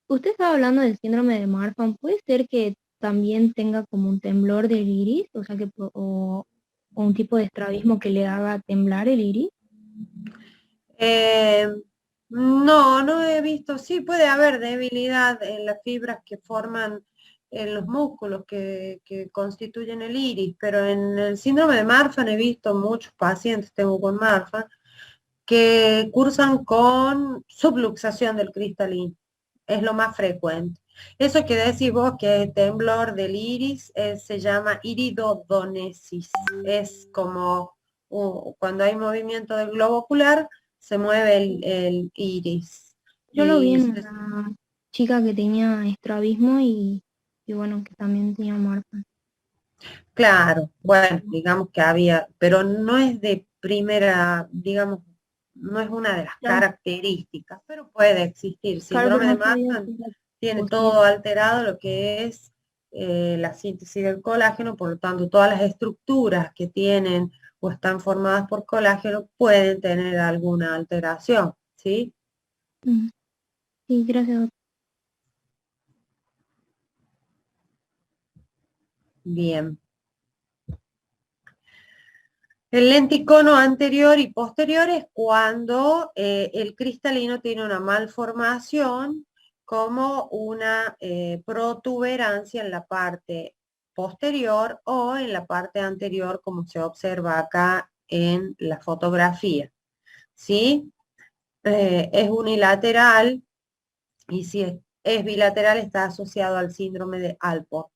Usted estaba hablando del síndrome de Marfan. ¿Puede ser que también tenga como un temblor del iris? O sea, o un tipo de estrabismo que le haga temblar el iris. Eh, no, no he visto, sí puede haber debilidad en las fibras que forman en los músculos que constituyen el iris, pero en el síndrome de Marfan he visto muchos pacientes, tengo con Marfan, que cursan con subluxación del cristalino. Es lo más frecuente. Eso que decís vos que temblor del iris se llama iridodonesis. Es como cuando hay movimiento del globo ocular, se mueve el iris. Yo lo vi Y en una chica que tenía estrabismo y bueno, que también tenía Marfan. claro, bueno, digamos que había, pero no es de primera, digamos, no es una de las Claro, características, pero puede existir. claro, pero Síndrome de no sabía Marfan si era tiene todo posible. alterado lo que es la síntesis del colágeno, por lo tanto, todas las estructuras que tienen o están formadas por colágeno pueden tener alguna alteración, ¿sí? Mm, sí, gracias. Bien. El lenticono anterior y posterior es cuando el cristalino tiene una malformación como una protuberancia en la parte posterior o en la parte anterior, como se observa acá en la fotografía. ¿Sí? Es unilateral y si es bilateral está asociado al síndrome de Alport.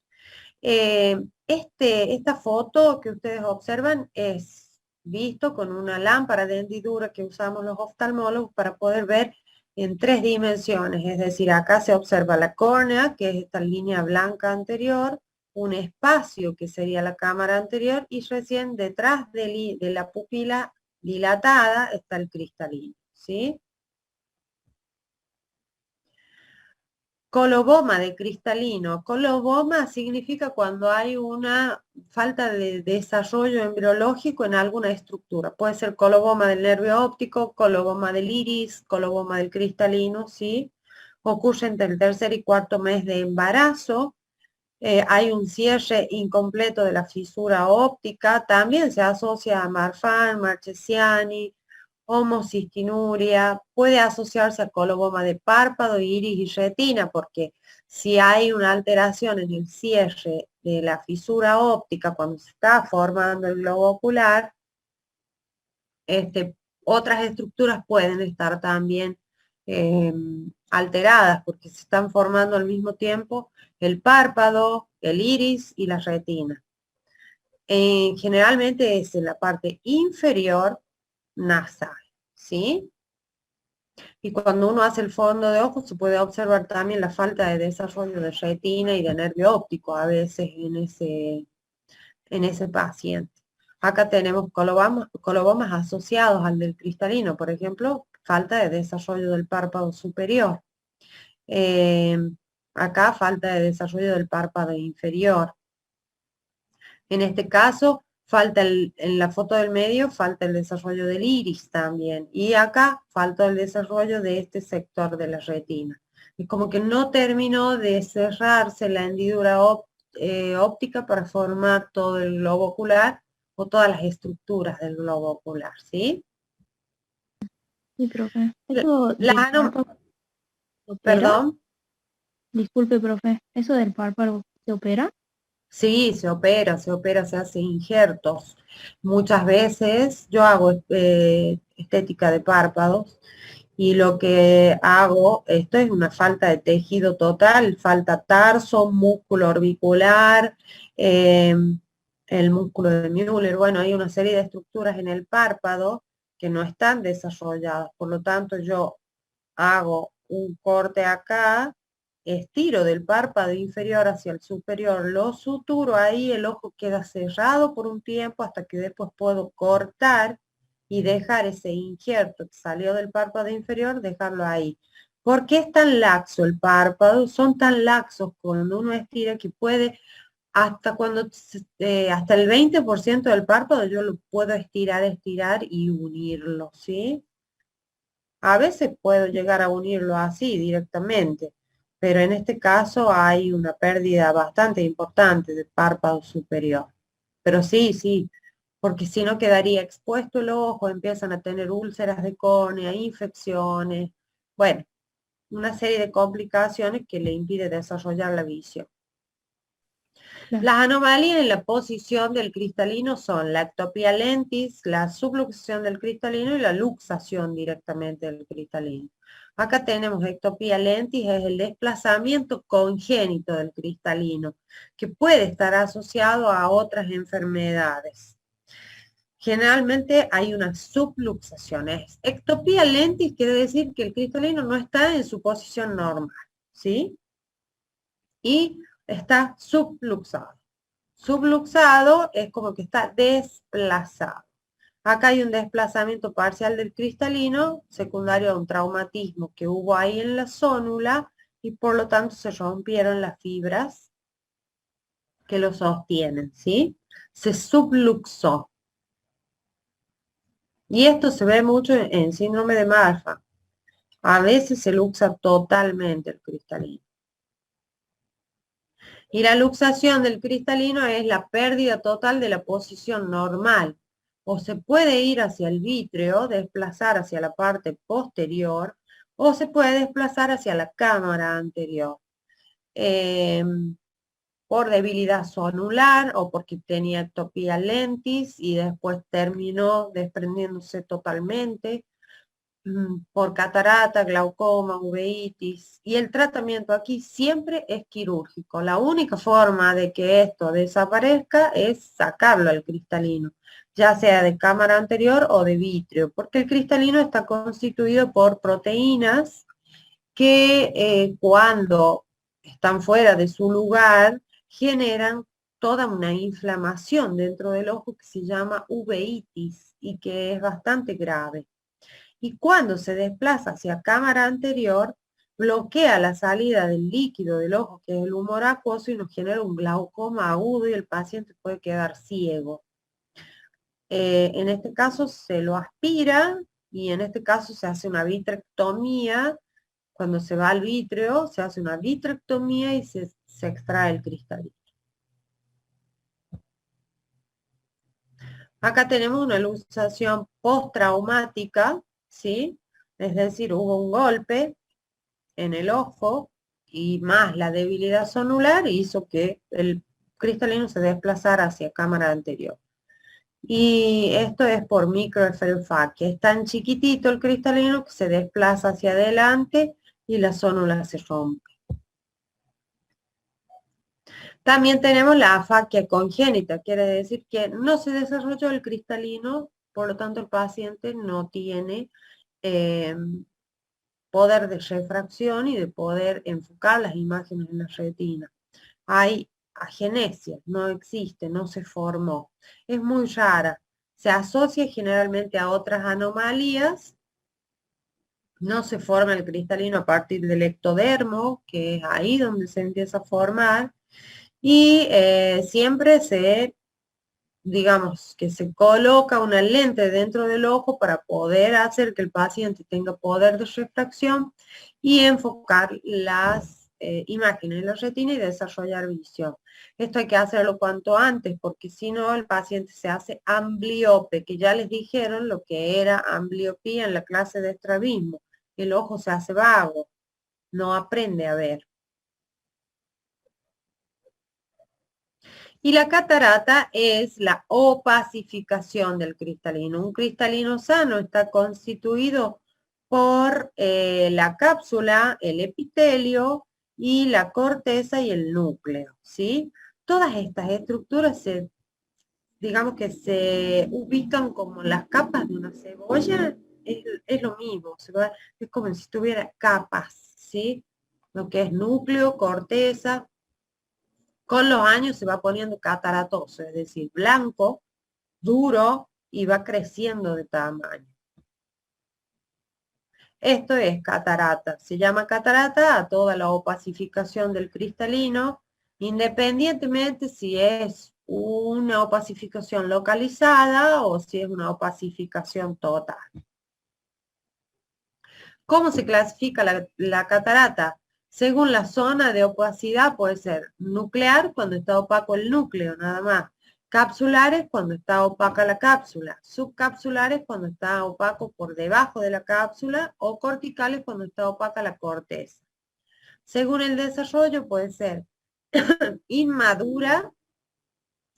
Esta foto que ustedes observan es visto con una lámpara de hendidura que usamos los oftalmólogos para poder ver en tres dimensiones. Es decir, acá se observa la córnea, que es esta línea blanca anterior, un espacio que sería la cámara anterior y recién detrás de la pupila dilatada está el cristalino. ¿Sí? Coloboma de cristalino. Coloboma significa cuando hay una falta de desarrollo embriológico en alguna estructura. Puede ser coloboma del nervio óptico, coloboma del iris, coloboma del cristalino, ¿sí? Ocurre entre el tercer y cuarto mes de embarazo. Hay un cierre incompleto de la fisura óptica. También se asocia a Marfan, Marchesiani, homocistinuria, puede asociarse a coloboma de párpado, iris y retina, porque si hay una alteración en el cierre de la fisura óptica cuando se está formando el globo ocular, otras estructuras pueden estar también eh, alteradas porque se están formando al mismo tiempo el párpado, el iris y la retina. Generalmente es en la parte inferior nasal, ¿sí? Y cuando uno hace el fondo de ojos se puede observar también la falta de desarrollo de retina y de nervio óptico a veces en ese paciente. Acá tenemos colobomas asociados al del cristalino, por ejemplo, falta de desarrollo del párpado superior. Eh, Acá falta de desarrollo del párpado inferior. En este caso, en la foto del medio, falta el desarrollo del iris también. Y acá falta el desarrollo de este sector de la retina. Es como que no terminó de cerrarse la hendidura óptica para formar todo el globo ocular o todas las estructuras del globo ocular, ¿sí? Sí, profe. L- ¿Eso Las del párpado se opera? perdón. Disculpe, profe. ¿Eso del párpado se opera? Sí, se opera, se hace injertos. Muchas veces yo hago estética de párpados y lo que hago, esto es una falta de tejido total, falta tarso, músculo orbicular, eh, el músculo de Müller. Bueno, hay una serie de estructuras en el párpado que no están desarrolladas. Por lo tanto, yo hago un corte acá, estiro del párpado inferior hacia el superior, lo suturo ahí, el ojo queda cerrado por un tiempo hasta que después puedo cortar y dejar ese injerto que salió del párpado inferior, dejarlo ahí. ¿Por qué es tan laxo el párpado? Son tan laxos cuando uno estira que puede, hasta el 20% del párpado yo lo puedo estirar y unirlo, ¿sí? A veces puedo llegar a unirlo así directamente, pero en este caso hay una pérdida bastante importante del párpado superior. Pero sí, sí, porque si no quedaría expuesto el ojo, empiezan a tener úlceras de córnea, infecciones, bueno, una serie de complicaciones que le impide desarrollar la visión. Claro. Las anomalías en la posición del cristalino son la ectopía lentis, la subluxación del cristalino y la luxación directamente del cristalino. Acá tenemos ectopía lentis, es el desplazamiento congénito del cristalino, que puede estar asociado a otras enfermedades. Generalmente hay una subluxación. Ectopía lentis quiere decir que el cristalino no está en su posición normal, ¿sí? Y está subluxado. Subluxado es como que está desplazado. Acá hay un desplazamiento parcial del cristalino, secundario a un traumatismo que hubo ahí en la zónula y por lo tanto se rompieron las fibras que lo sostienen, ¿sí? Se subluxó. Y esto se ve mucho en síndrome de Marfan. A veces se luxa totalmente el cristalino. Y la luxación del cristalino es la pérdida total de la posición normal. O se puede ir hacia el vítreo, desplazar hacia la parte posterior, o se puede desplazar hacia la cámara anterior. Por debilidad zonular o porque tenía ectopía lentis y después terminó desprendiéndose totalmente por catarata, glaucoma, uveitis, y el tratamiento aquí siempre es quirúrgico. La única forma de que esto desaparezca es sacarlo al cristalino, ya sea de cámara anterior o de vítreo, porque el cristalino está constituido por proteínas que cuando están fuera de su lugar generan toda una inflamación dentro del ojo que se llama uveitis y que es bastante grave. Y cuando se desplaza hacia cámara anterior, bloquea la salida del líquido del ojo, que es el humor acuoso, y nos genera un glaucoma agudo y el paciente puede quedar ciego. En este caso se lo aspira y en este caso se hace una vitrectomía. Cuando se va al vítreo, se hace una vitrectomía y se extrae el cristalino. Acá tenemos una luxación postraumática, ¿sí? Es decir, hubo un golpe en el ojo y más la debilidad zonular hizo que el cristalino se desplazara hacia cámara anterior. Y esto es por microefferenfacia. Es tan chiquitito el cristalino que se desplaza hacia adelante y la zónula se rompe. También tenemos la afaquia congénita, quiere decir que no se desarrolló el cristalino, por lo tanto el paciente no tiene poder de refracción y de poder enfocar las imágenes en la retina. Hay agenesia, no existe, no se formó. Es muy rara. Se asocia generalmente a otras anomalías. No se forma el cristalino a partir del ectodermo, que es ahí donde se empieza a formar. Y siempre digamos, que se coloca una lente dentro del ojo para poder hacer que el paciente tenga poder de refracción y enfocar las imágenes en la retina y desarrollar visión. Esto hay que hacerlo cuanto antes, porque si no el paciente se hace ambliope, que ya les dijeron lo que era ambliopía en la clase de estrabismo. El ojo se hace vago, no aprende a ver. Y la catarata es la opacificación del cristalino. Un cristalino sano está constituido por la cápsula, el epitelio y la corteza y el núcleo, ¿sí? Todas estas estructuras digamos que se ubican como las capas de una cebolla, es lo mismo, es como si tuviera capas, ¿sí? Lo que es núcleo, corteza. Con los años se va poniendo cataratoso, es decir, blanco, duro y va creciendo de tamaño. Esto es catarata. Se llama catarata a toda la opacificación del cristalino, independientemente si es una opacificación localizada o si es una opacificación total. ¿Cómo se clasifica la catarata? Según la zona de opacidad puede ser nuclear cuando está opaco el núcleo, nada más. Capsulares cuando está opaca la cápsula. Subcapsulares cuando está opaco por debajo de la cápsula o corticales cuando está opaca la corteza. Según el desarrollo puede ser inmadura,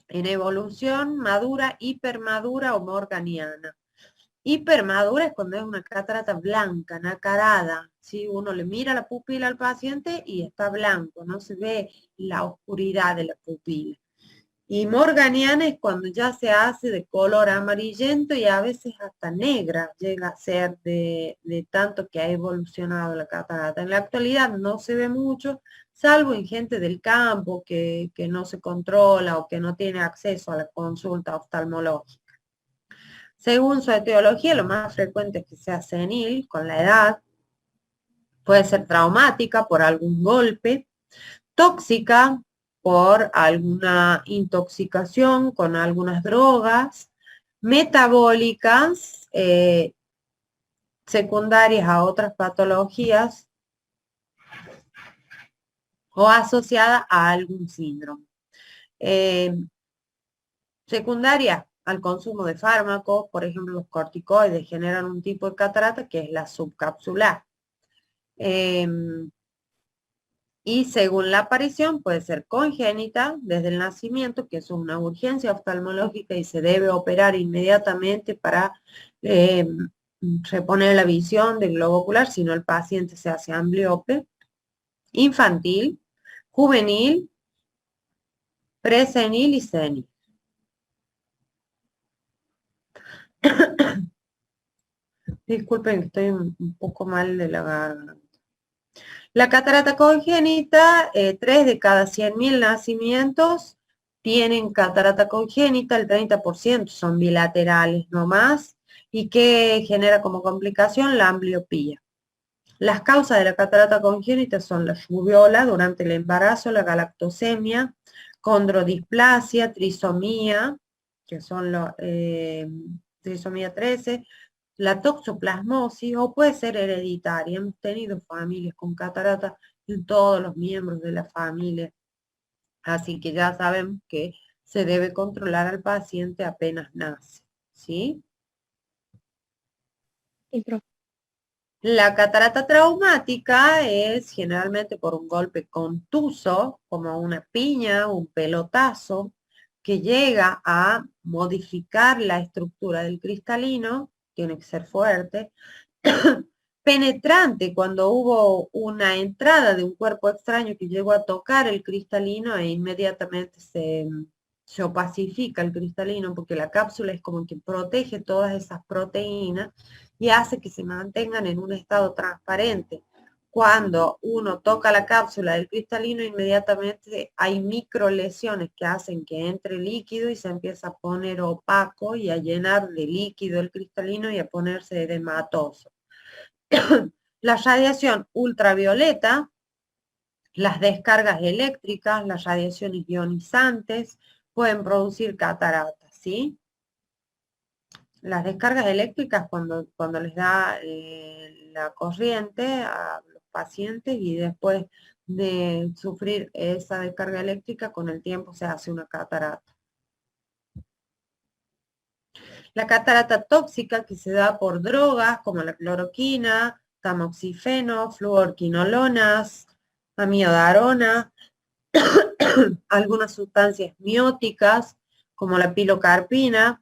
en evolución, madura, hipermadura o morganiana. Hipermadura es cuando es una catarata blanca, nacarada. ¿Sí? Uno le mira la pupila al paciente y está blanco, no se ve la oscuridad de la pupila. Y morganiana es cuando ya se hace de color amarillento y a veces hasta negra llega a ser de tanto que ha evolucionado la catarata. En la actualidad no se ve mucho, salvo en gente del campo que no se controla o que no tiene acceso a la consulta oftalmológica. Según su etiología, lo más frecuente es que sea senil con la edad, puede ser traumática por algún golpe, tóxica por alguna intoxicación con algunas drogas, metabólicas, secundarias a otras patologías o asociada a algún síndrome. Secundaria al consumo de fármacos, por ejemplo, los corticoides generan un tipo de catarata que es la subcapsular. Y según la aparición puede ser congénita desde el nacimiento, que es una urgencia oftalmológica y se debe operar inmediatamente para reponer la visión del globo ocular, si no el paciente se hace ambliope. Infantil, juvenil, presenil y senil. Disculpen que estoy un poco mal de la garganta. La catarata congénita, 3 de cada 100.000 nacimientos tienen catarata congénita, el 30% son bilaterales no más, y que genera como complicación la ambliopía. Las causas de la catarata congénita son la rubiola durante el embarazo, la galactosemia, condrodisplasia, trisomía, que son los trisomía 13, la toxoplasmosis o puede ser hereditaria. Hemos tenido familias con catarata en todos los miembros de la familia, así que ya sabemos que se debe controlar al paciente apenas nace, ¿sí? Sí, profe. La catarata traumática es generalmente por un golpe contuso, como una piña, un pelotazo, que llega a modificar la estructura del cristalino, tiene que ser fuerte, penetrante cuando hubo una entrada de un cuerpo extraño que llegó a tocar el cristalino e inmediatamente se opacifica el cristalino porque la cápsula es como que protege todas esas proteínas y hace que se mantengan en un estado transparente. Cuando uno toca la cápsula del cristalino, inmediatamente hay micro lesiones que hacen que entre líquido y se empieza a poner opaco y a llenar de líquido el cristalino y a ponerse edematoso. La radiación ultravioleta, las descargas eléctricas, las radiaciones ionizantes pueden producir cataratas, ¿sí? Las descargas eléctricas cuando les da la corriente a los pacientes y después de sufrir esa descarga eléctrica, con el tiempo se hace una catarata. La catarata tóxica que se da por drogas como la cloroquina, tamoxifeno, fluorquinolonas, amiodarona, algunas sustancias mióticas como la pilocarpina,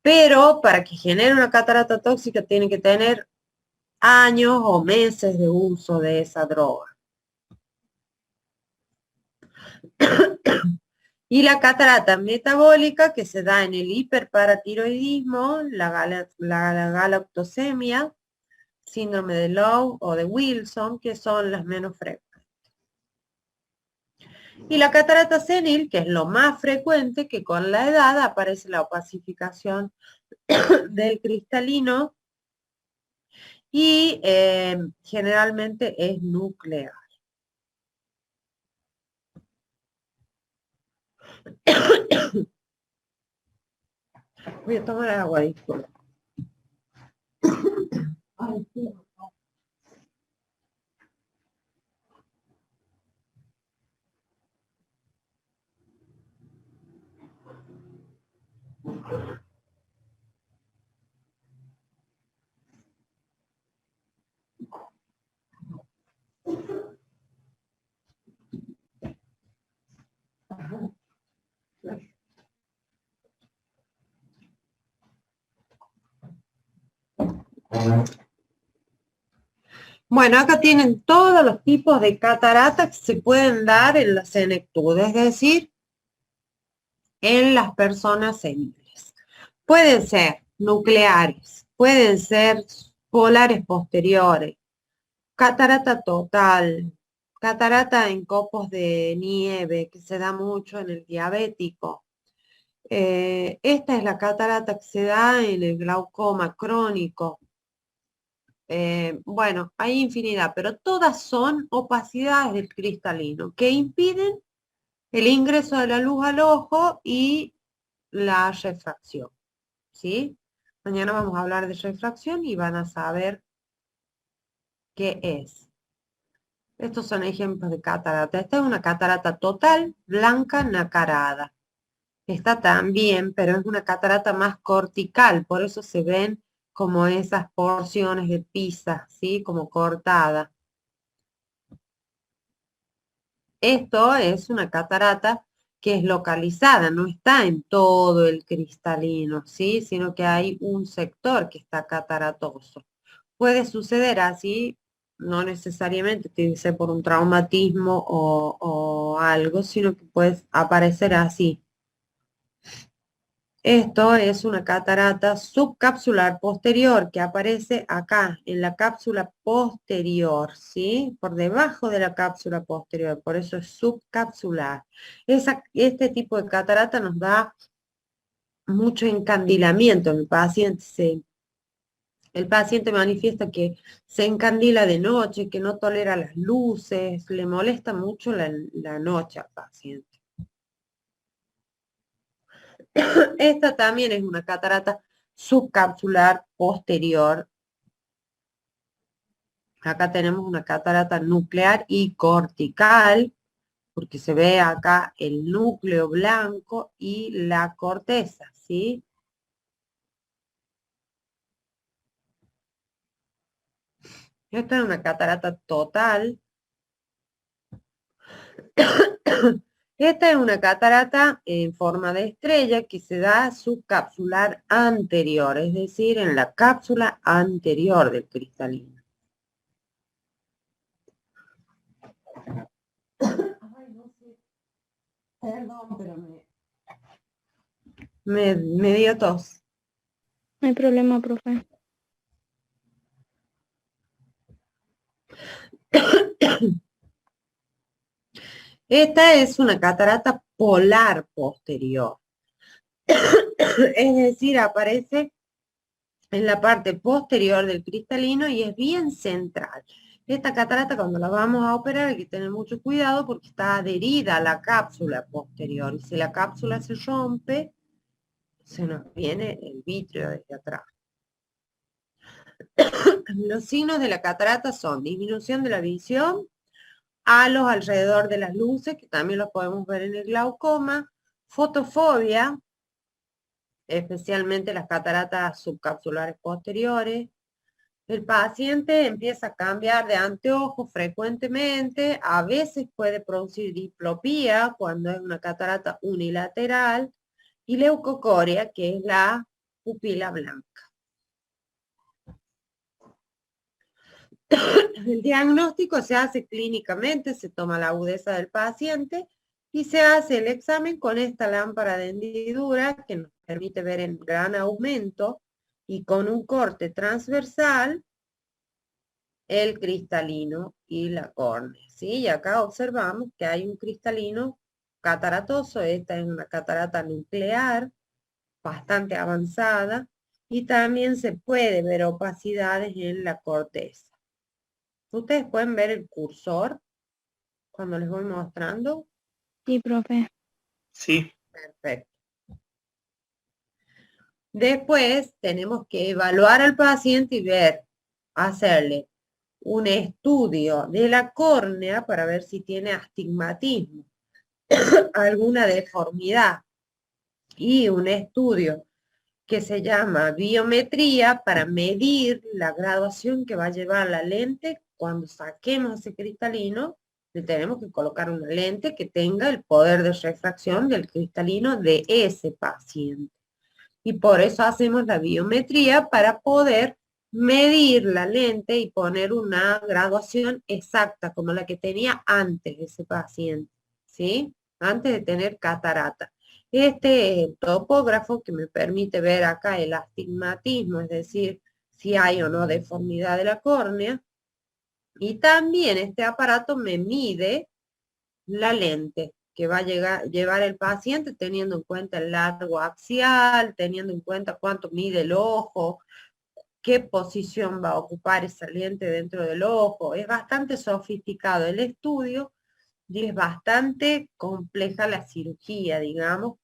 pero para que genere una catarata tóxica tiene que tener años o meses de uso de esa droga. Y la catarata metabólica que se da en el hiperparatiroidismo, la galactosemia, síndrome de Lowe o de Wilson, que son las menos frecuentes. Y la catarata senil, que es lo más frecuente, que con la edad aparece la opacificación del cristalino y generalmente es nuclear. Voy a tomar agua, disculpa. Ay, sí. Bueno, acá tienen todos los tipos de cataratas que se pueden dar en la senectud, es decir, en las personas seniles. Pueden ser nucleares, pueden ser polares posteriores, catarata total, catarata en copos de nieve, que se da mucho en el diabético. Esta es la catarata que se da en el glaucoma crónico. Bueno, hay infinidad, pero todas son opacidades del cristalino que impiden el ingreso de la luz al ojo y la refracción, ¿sí? Mañana vamos a hablar de refracción y van a saber qué es. Estos son ejemplos de catarata. Esta es una catarata total, blanca, nacarada. Esta también, pero es una catarata más cortical, por eso se ven como esas porciones de pizza, ¿sí? Como cortada. Esto es una catarata que es localizada, no está en todo el cristalino, ¿sí? Sino que hay un sector que está cataratoso. Puede suceder así, no necesariamente tiene que ser por un traumatismo o algo, sino que puede aparecer así. Esto es una catarata subcapsular posterior que aparece acá, en la cápsula posterior, ¿sí? Por debajo de la cápsula posterior, por eso es subcapsular. Este tipo de catarata nos da mucho encandilamiento en el paciente. El paciente manifiesta que se encandila de noche, que no tolera las luces, le molesta mucho la noche al paciente. Esta también es una catarata subcapsular posterior. Acá tenemos una catarata nuclear y cortical, porque se ve acá el núcleo blanco y la corteza, ¿sí? Esta es una catarata total. Esta es una catarata en forma de estrella que se da subcapsular anterior, es decir, en la cápsula anterior del cristalino. Ay, no sé. Perdón, pero me dio tos. No hay problema, profe. Esta es una catarata polar posterior. Es decir, aparece en la parte posterior del cristalino y es bien central. Esta catarata cuando la vamos a operar hay que tener mucho cuidado porque está adherida a la cápsula posterior. Y si la cápsula se rompe, se nos viene el vitrio desde atrás. Los signos de la catarata son disminución de la visión, halos alrededor de las luces, que también los podemos ver en el glaucoma, fotofobia, especialmente las cataratas subcapsulares posteriores. El paciente empieza a cambiar de anteojos frecuentemente, a veces puede producir diplopía cuando es una catarata unilateral y leucocoria, que es la pupila blanca. El diagnóstico se hace clínicamente, se toma la agudeza del paciente y se hace el examen con esta lámpara de hendidura que nos permite ver en gran aumento y con un corte transversal el cristalino y la córnea, ¿sí? Y acá observamos que hay un cristalino cataratoso, esta es una catarata nuclear bastante avanzada y también se puede ver opacidades en la corteza. Ustedes pueden ver el cursor cuando les voy mostrando. Sí, profe. Sí. Perfecto. Después tenemos que evaluar al paciente y ver, hacerle un estudio de la córnea para ver si tiene astigmatismo, alguna deformidad, y un estudio que se llama biometría para medir la graduación que va a llevar la lente cuando saquemos ese cristalino. Le tenemos que colocar una lente que tenga el poder de refracción del cristalino de ese paciente. Y por eso hacemos la biometría para poder medir la lente y poner una graduación exacta como la que tenía antes ese paciente, ¿sí? Antes de tener catarata. Este es el topógrafo que me permite ver acá el astigmatismo, es decir, si hay o no deformidad de la córnea. Y también este aparato me mide la lente que va a llevar el paciente teniendo en cuenta el largo axial, teniendo en cuenta cuánto mide el ojo, qué posición va a ocupar esa lente dentro del ojo. Es bastante sofisticado el estudio y es bastante compleja la cirugía, digamos,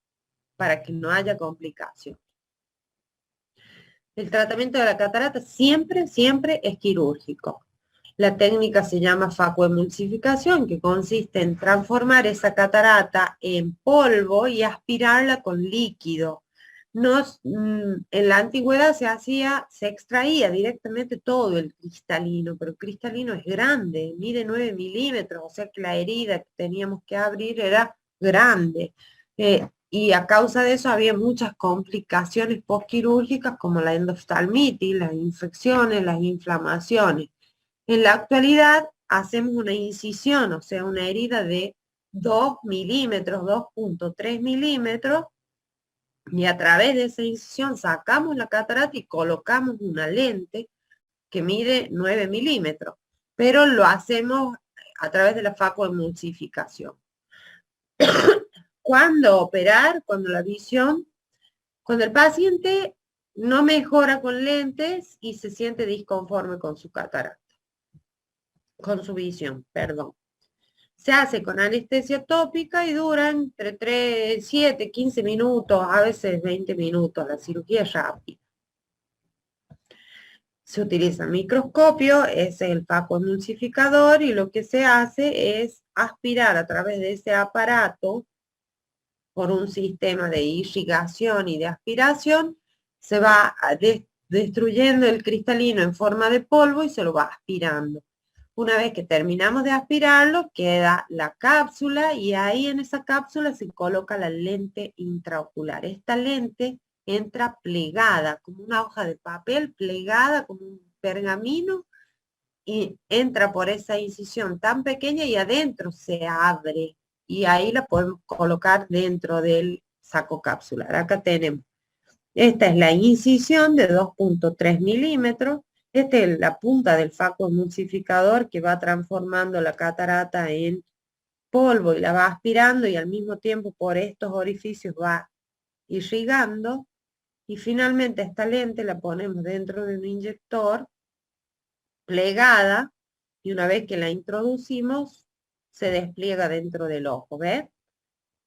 para que no haya complicación. El tratamiento de la catarata siempre, siempre es quirúrgico. La técnica se llama facoemulsificación, que consiste en transformar esa catarata en polvo y aspirarla con líquido. En la antigüedad se extraía directamente todo el cristalino, pero el cristalino es grande, mide 9 milímetros, o sea que la herida que teníamos que abrir era grande. Y a causa de eso había muchas complicaciones postquirúrgicas como la endoftalmitis, las infecciones, las inflamaciones. En la actualidad hacemos una incisión, o sea, una herida de 2 milímetros, 2,3 milímetros, y a través de esa incisión sacamos la catarata y colocamos una lente que mide 9 milímetros, pero lo hacemos a través de la facoemulsificación. ¿Cuándo operar? Cuando la visión, cuando el paciente no mejora con lentes y se siente disconforme con su catarata, con su visión, perdón. Se hace con anestesia tópica y dura entre 3, 7, 15 minutos, a veces 20 minutos. La cirugía es rápida. Se utiliza microscopio, es el facoemulsificador y lo que se hace es aspirar a través de ese aparato por un sistema de irrigación y de aspiración, se va destruyendo el cristalino en forma de polvo y se lo va aspirando. Una vez que terminamos de aspirarlo, queda la cápsula y ahí en esa cápsula se coloca la lente intraocular. Esta lente entra plegada, como una hoja de papel, plegada como un pergamino, y entra por esa incisión tan pequeña y adentro se abre. Y ahí la podemos colocar dentro del saco capsular. Acá tenemos. Esta es la incisión de 2,3 milímetros. Esta es la punta del facoemulsificador que va transformando la catarata en polvo y la va aspirando y al mismo tiempo por estos orificios va irrigando. Y finalmente esta lente la ponemos dentro de un inyector plegada y una vez que la introducimos se despliega dentro del ojo, ¿ves?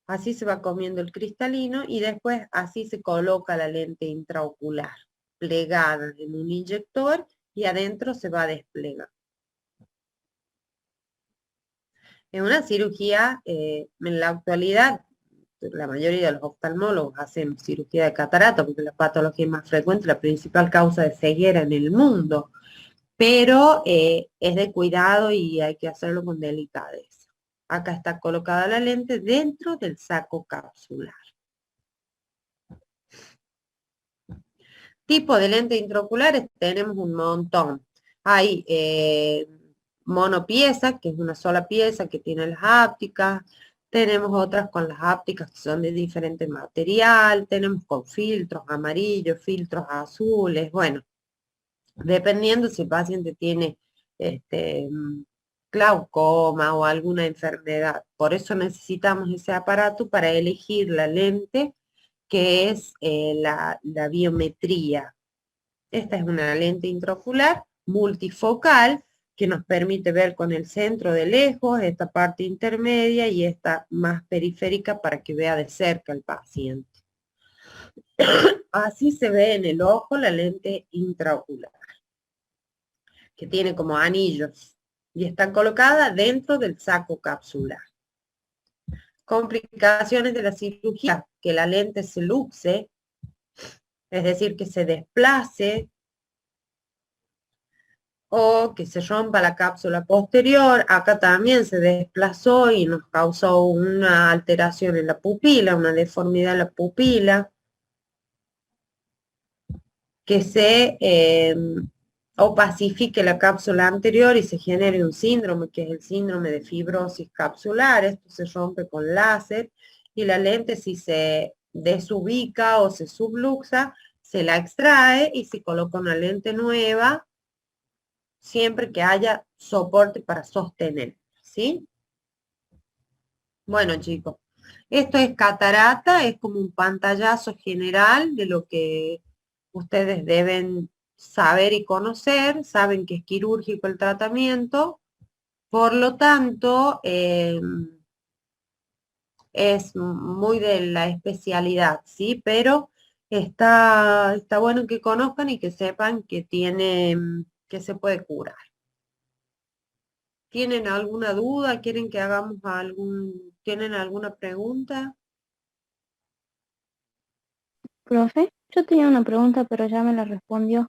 Así se va comiendo el cristalino y después así se coloca la lente intraocular, plegada en un inyector y adentro se va a desplegar. En una cirugía, en la actualidad, la mayoría de los oftalmólogos hacen cirugía de catarata porque la patología más frecuente, la principal causa de ceguera en el mundo, pero es de cuidado y hay que hacerlo con delicadeza. Acá está colocada la lente dentro del saco capsular. Tipo de lente intraoculares tenemos un montón. Hay monopieza, que es una sola pieza que tiene las ápticas. Tenemos otras con las ápticas que son de diferente material. Tenemos con filtros amarillos, filtros azules. Bueno, dependiendo si el paciente tiene glaucoma o alguna enfermedad. Por eso necesitamos ese aparato para elegir la lente que es la biometría. Esta es una lente intraocular multifocal que nos permite ver con el centro de lejos, esta parte intermedia y esta más periférica para que vea de cerca el paciente. Así se ve en el ojo la lente intraocular, que tiene como anillos y está colocada dentro del saco capsular. Complicaciones de la cirugía, que la lente se luxe, es decir, que se desplace o que se rompa la cápsula posterior. Acá también se desplazó y nos causó una alteración en la pupila, una deformidad en la pupila, que se o pacifique la cápsula anterior y se genere un síndrome, que es el síndrome de fibrosis capsular. Esto se rompe con láser y la lente, si se desubica o se subluxa, se la extrae y se coloca una lente nueva siempre que haya soporte para sostener, ¿sí? Bueno, chicos, esto es catarata, es como un pantallazo general de lo que ustedes deben saber y conocer. Saben que es quirúrgico el tratamiento, por lo tanto, es muy de la especialidad, ¿sí? Pero está bueno que conozcan y que sepan que tiene, que se puede curar. ¿Tienen alguna duda? ¿Quieren que hagamos tienen alguna pregunta? Profe, yo tenía una pregunta, pero ya me la respondió.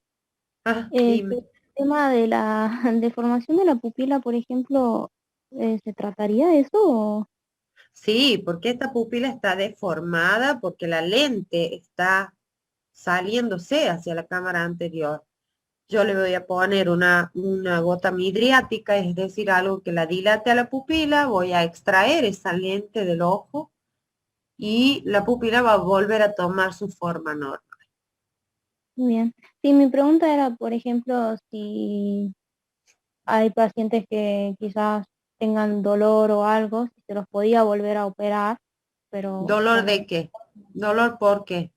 Ah, El dime. tema de la deformación de la pupila, por ejemplo, ¿se trataría de eso? Sí, porque esta pupila está deformada porque la lente está saliéndose hacia la cámara anterior. Yo le voy a poner una gota midriática, es decir, algo que la dilate a la pupila, voy a extraer esa lente del ojo y la pupila va a volver a tomar su forma normal. Bien. Sí, mi pregunta era, por ejemplo, si hay pacientes que quizás tengan dolor o algo, si se los podía volver a operar, pero ¿Dolor con de qué? ¿Dolor por qué?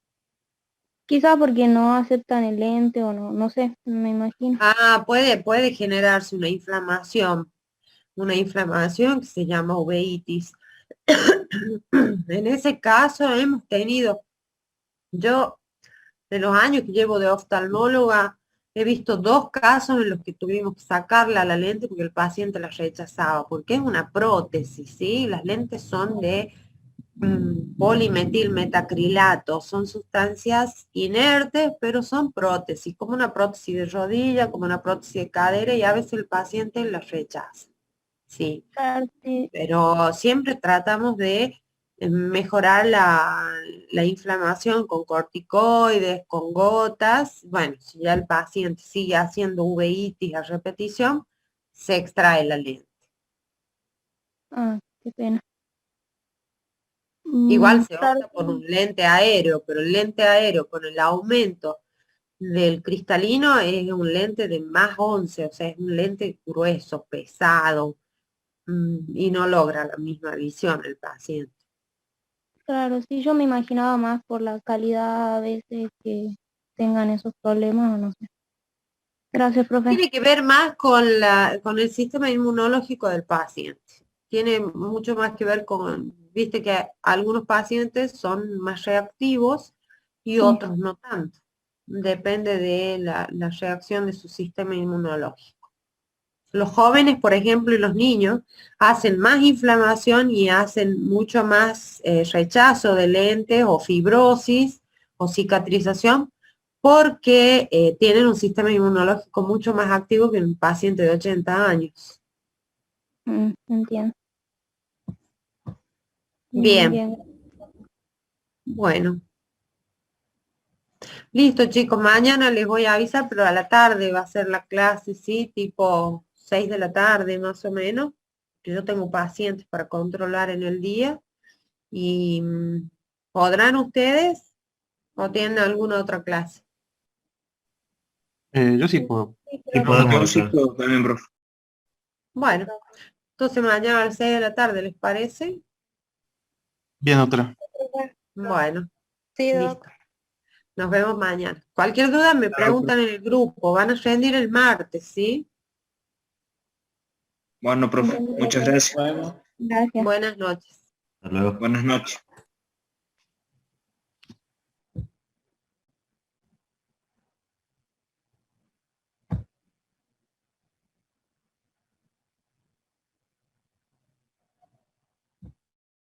quizás porque no aceptan el lente o no, no sé, me imagino. Ah, puede generarse una inflamación que se llama uveitis. En ese caso hemos tenido, yo de los años que llevo de oftalmóloga, he visto 2 casos en los que tuvimos que sacarla la lente porque el paciente la rechazaba, porque es una prótesis, ¿sí? Las lentes son de polimetilmetacrilato, son sustancias inertes, pero son prótesis, como una prótesis de rodilla, como una prótesis de cadera, y a veces el paciente las rechaza, ¿sí? Claro, sí, Pero siempre tratamos de mejorar la inflamación con corticoides, con gotas. Bueno, si ya el paciente sigue haciendo uveitis a repetición, se extrae la lente. ah, qué pena. Igual se Claro, opta por un sí, lente aéreo, pero el lente aéreo con el aumento del cristalino es un lente de más 11, o sea, es un lente grueso, pesado, y no logra la misma visión el paciente. claro, sí, yo me imaginaba más por la calidad a veces que tengan esos problemas o no sé. Gracias, profe. Tiene que ver más con el sistema inmunológico del paciente. Tiene mucho más que ver con, viste que algunos pacientes son más reactivos y Sí, otros no tanto. Depende de la reacción de su sistema inmunológico. Los jóvenes, por ejemplo, y los niños hacen más inflamación y hacen mucho más rechazo de lentes o fibrosis o cicatrización porque tienen un sistema inmunológico mucho más activo que un paciente de 80 años. entiendo. Bien, Bien, bueno, listo chicos, mañana les voy a avisar, pero a la tarde va a ser la clase, ¿sí? Tipo 6 de la tarde más o menos, que yo tengo pacientes para controlar en el día. ¿Y podrán ustedes o tienen alguna otra clase? Yo sí puedo. sí, Sí profe. podemos Yo sí hacer. puedo también, profe. Bueno, entonces mañana a las 6 de la tarde, ¿les parece? Bien, otra. Bueno, Sí, listo. doc. Nos vemos mañana. Cualquier duda me Claro, profe. preguntan en el grupo. Van a rendir el martes, ¿sí? Bueno, profe, Bien, muchas profe. gracias. Gracias. Buenas noches. Hasta luego. Buenas noches.